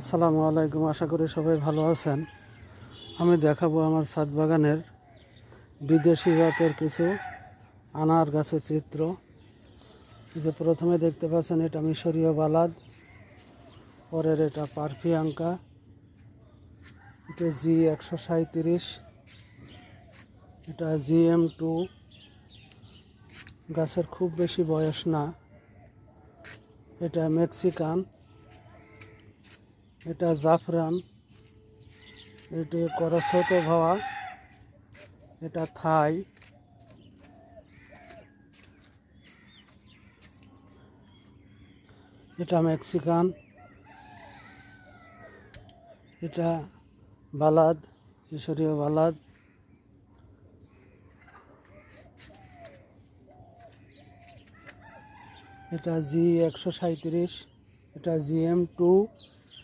আসসালামু আলাইকুম। আশা করি সবাই ভালো আছেন। আমি দেখাবো আমার ছাদ বাগানের বিদেশি জাতের কিছু আনার গাছের চিত্র। এই যে প্রথমে দেখতে পাচ্ছেন, এটা মিশরীয় বালাদ, পরের এটা পারফিয়াঙ্কা, এটা G137, এটা GM2। গাছের খুব বেশি বয়স না। এটা মেক্সিকান, এটা জাফরান, এটি করসতো ভাওয়া, এটা থাই, এটা মেক্সিকান, এটা বালাদ, মিশরীয় বালাদ, এটা G137, এটা GM2,